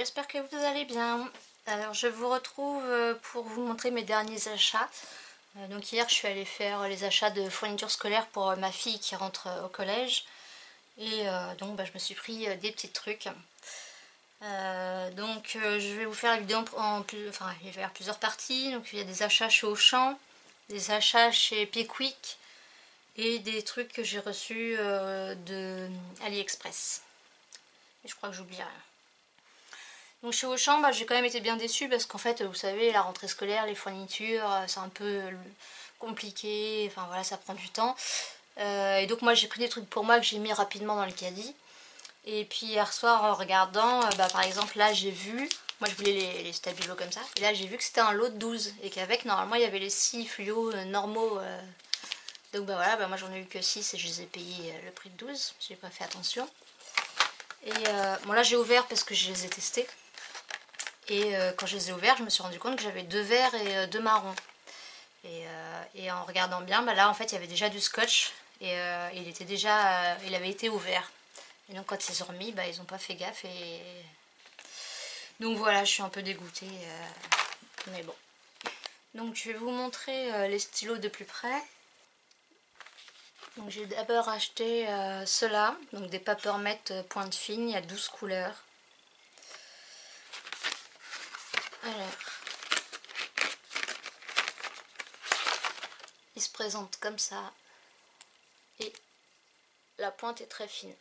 j'espère que vous allez bien. Alors je vous retrouve pour vous montrer mes derniers achats. Donc hier je suis allée faire les achats de fournitures scolaires pour ma fille qui rentre au collège. Et donc je me suis pris des petits trucs. Je vais vous faire la vidéo enfin je vais faire plusieurs parties. Donc il y a des achats chez Auchan, des achats chez Pickwick et des trucs que j'ai reçus de AliExpress. Et je crois que j'oublie rien. Donc chez Auchan, j'ai quand même été bien déçue parce qu'en fait, vous savez, la rentrée scolaire, les fournitures, c'est un peu compliqué, enfin voilà, ça prend du temps. Et donc moi j'ai pris des trucs pour moi que j'ai mis rapidement dans le caddie. Et puis hier soir en regardant, par exemple là j'ai vu, moi je voulais les stabilos comme ça, et là j'ai vu que c'était un lot de 12 et qu'avec normalement il y avait les 6 fluos normaux. Donc voilà, moi j'en ai eu que 6 et je les ai payés le prix de 12, j'ai pas fait attention. Et bon là j'ai ouvert parce que je les ai testés. Et quand je les ai ouverts, je me suis rendu compte que j'avais 2 verts et 2 marrons. Et en regardant bien, là en fait il y avait déjà du scotch et il avait été ouvert. Et donc quand ils sont remis, ils n'ont pas fait gaffe et donc voilà, je suis un peu dégoûtée, mais bon. Donc je vais vous montrer les stylos de plus près. Donc j'ai d'abord acheté ceux-là, donc des Papermate pointe fine, il y a 12 couleurs. Alors, il se présente comme ça et la pointe est très fine.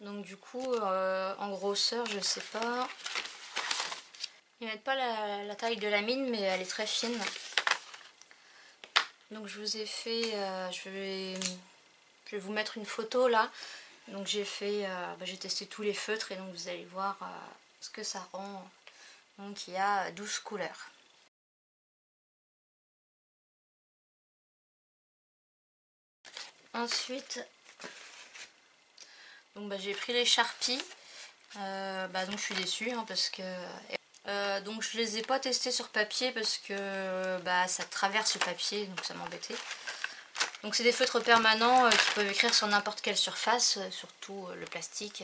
Donc du coup, en grosseur, je sais pas. Ils mettent pas la taille de la mine, mais elle est très fine. Donc je vous ai fait, je vais vous mettre une photo là. Donc j'ai fait, j'ai testé tous les feutres et donc vous allez voir ce que ça rend. Donc il y a 12 couleurs. Ensuite, donc j'ai pris les Sharpies. Donc je suis déçue parce que donc je les ai pas testés sur papier parce que ça traverse le papier, donc ça m'embêtait. Donc c'est des feutres permanents qui peuvent écrire sur n'importe quelle surface, surtout le plastique.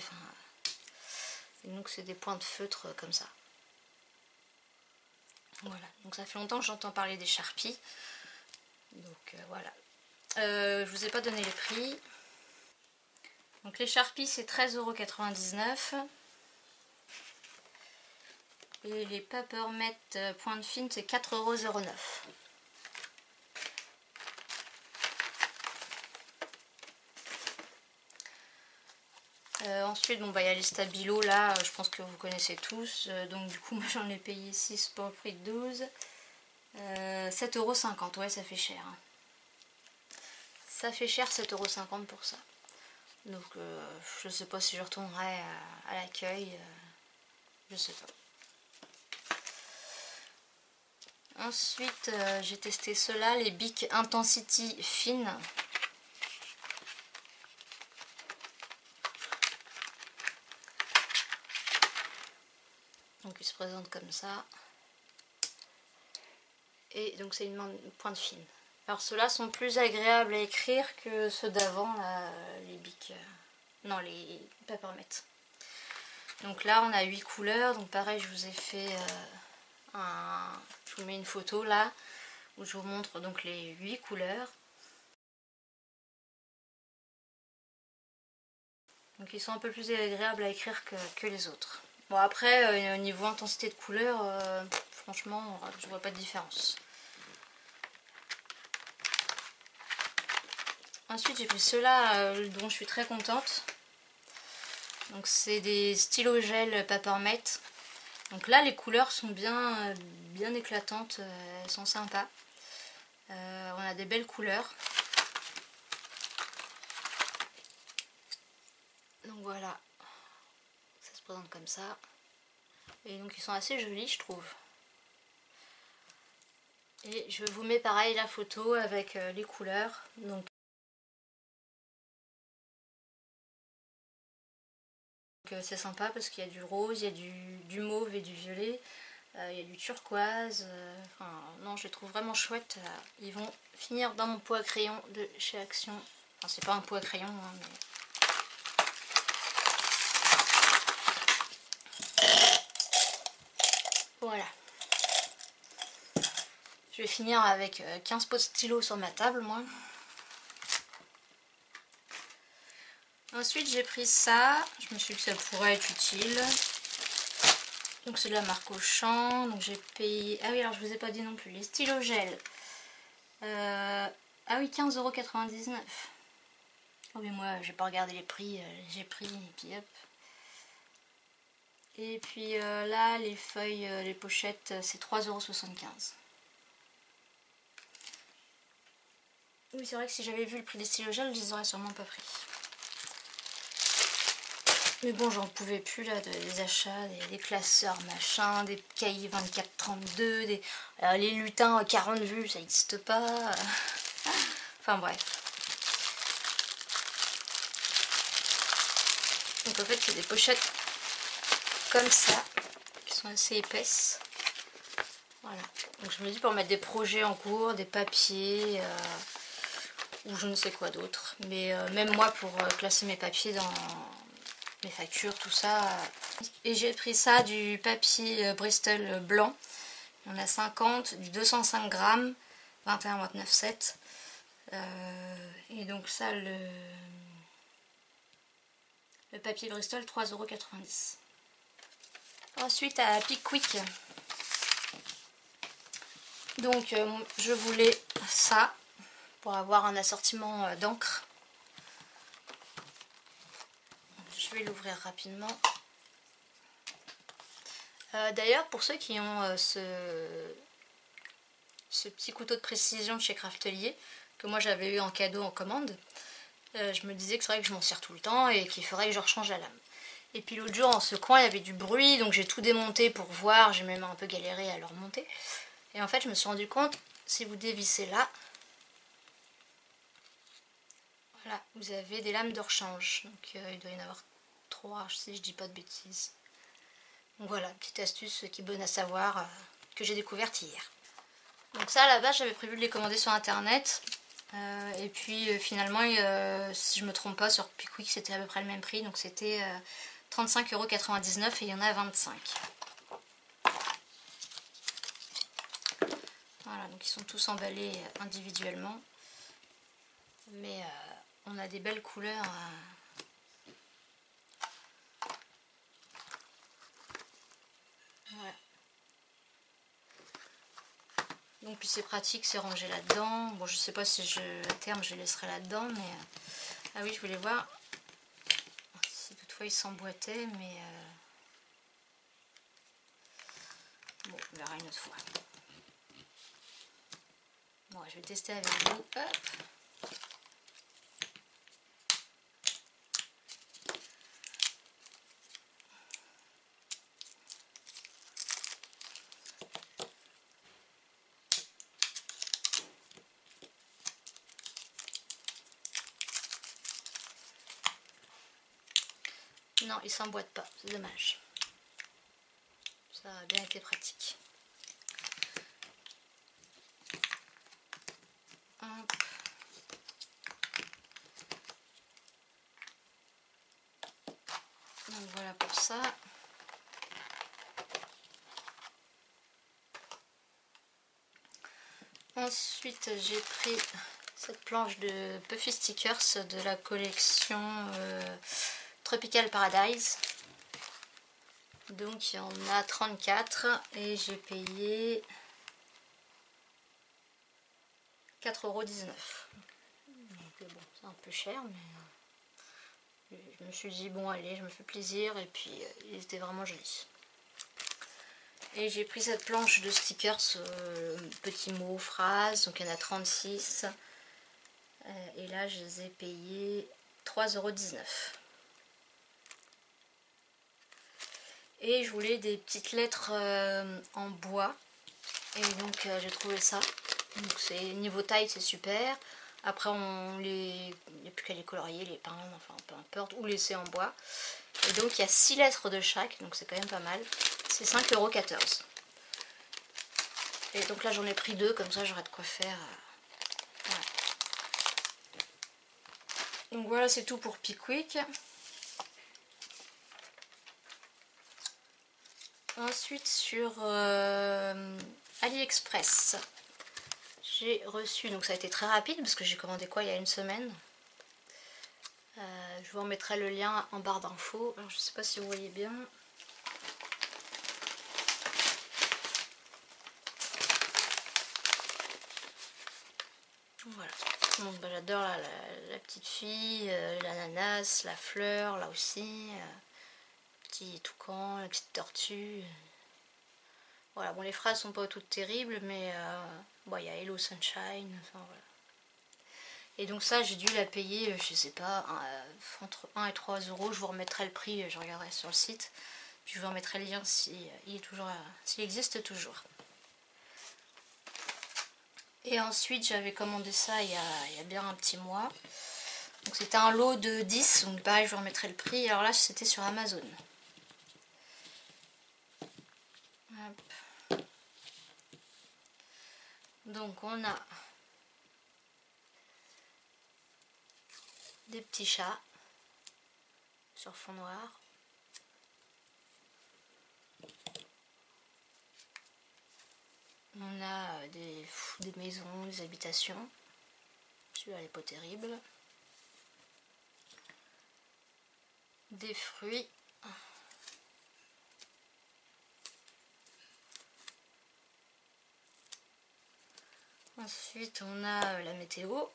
Et donc c'est des points de feutre comme ça. Voilà, donc ça fait longtemps que j'entends parler des Sharpies. Donc voilà. Je vous ai pas donné les prix. Donc les Sharpies c'est 13,99 €. Et les Papermate pointe fine c'est 4,09 €. Ensuite, il y a les stabilos là, je pense que vous connaissez tous. Donc du coup, moi j'en ai payé 6 pour le prix de 12. 7,50 €, ouais, ça fait cher. Hein. Ça fait cher 7,50 € pour ça. Donc je sais pas si je retournerai à l'accueil. Je sais pas. Ensuite, j'ai testé ceux-là, les Bic Intensity Fine. Donc ils se présentent comme ça. Et donc c'est une pointe fine. Alors ceux-là sont plus agréables à écrire que ceux d'avant, les Bic. Non, les Papermate. Donc là on a 8 couleurs. Donc pareil, je vous ai fait je vous mets une photo là où je vous montre donc les 8 couleurs. Donc ils sont un peu plus agréables à écrire que les autres. Bon après au niveau intensité de couleur, franchement je vois pas de différence. Ensuite j'ai pris ceux-là dont je suis très contente. Donc c'est des stylos gel Papermate. Donc là les couleurs sont bien éclatantes, elles sont sympas. On a des belles couleurs. Donc voilà, ça se présente comme ça. Et donc ils sont assez jolis je trouve. Et je vous mets pareil la photo avec les couleurs. Donc c'est sympa parce qu'il y a du rose, il y a du mauve et du violet. Il y a du turquoise. Non, je les trouve vraiment chouettes. Ils vont finir dans mon pot à crayon de chez Action. Enfin, c'est pas un pot à crayon, hein, mais... Voilà. Je vais finir avec 15 pots de stylo sur ma table, moi. Ensuite, j'ai pris ça. Je me suis dit que ça pourrait être utile. Donc, c'est de la marque Auchan. Donc, j'ai payé... Ah oui, alors je vous ai pas dit non plus. Les stylos gel. Ah oui, 15,99 €. Oh, mais moi, j'ai pas regardé les prix. J'ai pris et puis hop. Et puis là, les feuilles, les pochettes, c'est 3,75 €. Oui, c'est vrai que si j'avais vu le prix des stylos gel, je les aurais sûrement pas pris. Mais bon, j'en pouvais plus là, des achats, des classeurs machin, des cahiers 24-32, les lutins 40 vues, ça n'existe pas. Enfin bref. Donc en fait, c'est des pochettes comme ça, qui sont assez épaisses. Voilà. Donc je me dis pour mettre des projets en cours, des papiers, ou je ne sais quoi d'autre. Mais même moi, pour placer mes papiers dans mes factures, tout ça. Et j'ai pris ça du papier Bristol blanc. Il y en a 50, du 205 grammes, 21,29,7. Et donc ça, le papier Bristol, 3,90 €. Ensuite, à Pickwick. Donc, je voulais ça pour avoir un assortiment d'encre. Je vais l'ouvrir rapidement. D'ailleurs, pour ceux qui ont ce petit couteau de précision chez Craftelier, que moi j'avais eu en cadeau en commande, je me disais que c'est vrai que je m'en sers tout le temps et qu'il faudrait que je rechange la lame. Et puis l'autre jour, en ce coin, il y avait du bruit, donc j'ai tout démonté pour voir, j'ai même un peu galéré à le remonter. Et en fait, je me suis rendu compte, si vous dévissez là, voilà, vous avez des lames de rechange. Donc il doit y en avoir 3, si je dis pas de bêtises. Donc voilà, petite astuce qui est bonne à savoir, que j'ai découverte hier. Donc ça, à la base, j'avais prévu de les commander sur internet. Et puis finalement, si je me trompe pas, sur Pickwick, c'était à peu près le même prix. Donc c'était 35,99 € et il y en a 25. Voilà, donc ils sont tous emballés individuellement. Mais on a des belles couleurs. Voilà. Donc puis c'est pratique, c'est rangé là-dedans. Bon, je sais pas si à terme je les laisserai là-dedans, mais... Ah oui, je voulais voir si toutefois ils s'emboîtaient, mais... Bon, on verra une autre fois. Bon, je vais tester avec vous. Hop. Non, il s'emboîte pas, c'est dommage. Ça a bien été pratique. Hop. Donc voilà pour ça. Ensuite, j'ai pris cette planche de Puffy Stickers de la collection Tropical Paradise. Donc il y en a 34 et j'ai payé 4,19 €. Donc bon, c'est un peu cher, mais je me suis dit bon allez, je me fais plaisir, et puis il était vraiment joli. Et j'ai pris cette planche de stickers petits mots, phrases, donc il y en a 36. Et là je les ai payés 3,19 €. Et je voulais des petites lettres en bois. Et donc j'ai trouvé ça. Donc c'est niveau taille, c'est super. Après il n'y a plus qu'à les colorier, les peindre, enfin peu importe, ou laisser en bois. Et donc il y a 6 lettres de chaque, donc c'est quand même pas mal. C'est 5,14 €. Et donc là j'en ai pris 2, comme ça j'aurai de quoi faire. Voilà. Donc voilà, c'est tout pour Pickwick. Ensuite sur AliExpress, j'ai reçu, donc ça a été très rapide parce que j'ai commandé quoi il y a une semaine. Je vous remettrai le lien en barre d'infos. Alors je sais pas si vous voyez bien. Voilà. Donc bah, j'adore la petite fille, l'ananas, la fleur, là aussi, petit toucan, la petite tortue. Voilà, bon les phrases sont pas toutes terribles, mais bon, il y a Hello Sunshine, enfin voilà. Et donc ça j'ai dû la payer, je sais pas, entre 1 et 3 euros, je vous remettrai le prix, je regarderai sur le site. Puis je vous remettrai le lien s'il existe toujours. Et ensuite j'avais commandé ça il y a bien un petit mois. Donc c'était un lot de 10, donc pareil je vous remettrai le prix. Alors là c'était sur Amazon. Hop. Donc on a des petits chats sur fond noir. On a des maisons, des habitations. Celui-là n'est pas terrible. Des fruits. Ensuite on a la météo.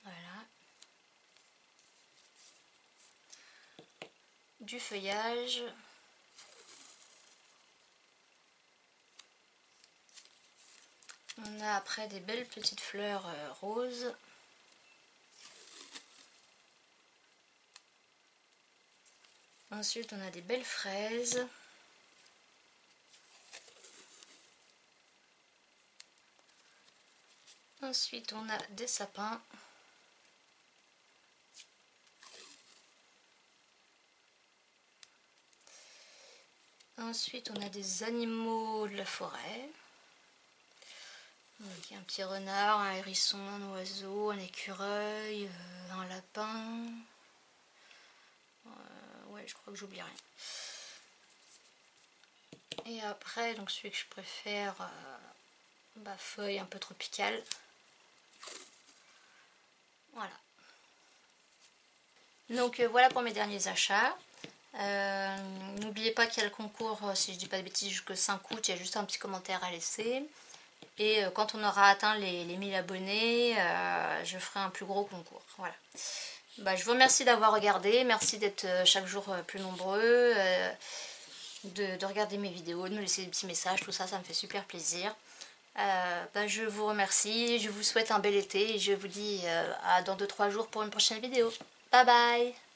Voilà. Du feuillage. On a après des belles petites fleurs roses. Ensuite on a des belles fraises. Ensuite on a des sapins. Ensuite on a des animaux de la forêt. Donc, il y a un petit renard, un hérisson, un oiseau, un écureuil, un lapin. Ouais, je crois que j'oublie rien. Et après, donc celui que je préfère, feuille un peu tropicale. Voilà. Donc voilà pour mes derniers achats. N'oubliez pas qu'il y a le concours, si je dis pas de bêtises, jusqu'au 5 août, il y a juste un petit commentaire à laisser. Et quand on aura atteint les 1000 abonnés, je ferai un plus gros concours. Voilà. Je vous remercie d'avoir regardé, merci d'être chaque jour plus nombreux, de regarder mes vidéos, de me laisser des petits messages, tout ça, ça me fait super plaisir. Je vous remercie, je vous souhaite un bel été et je vous dis à dans 2-3 jours pour une prochaine vidéo. Bye bye!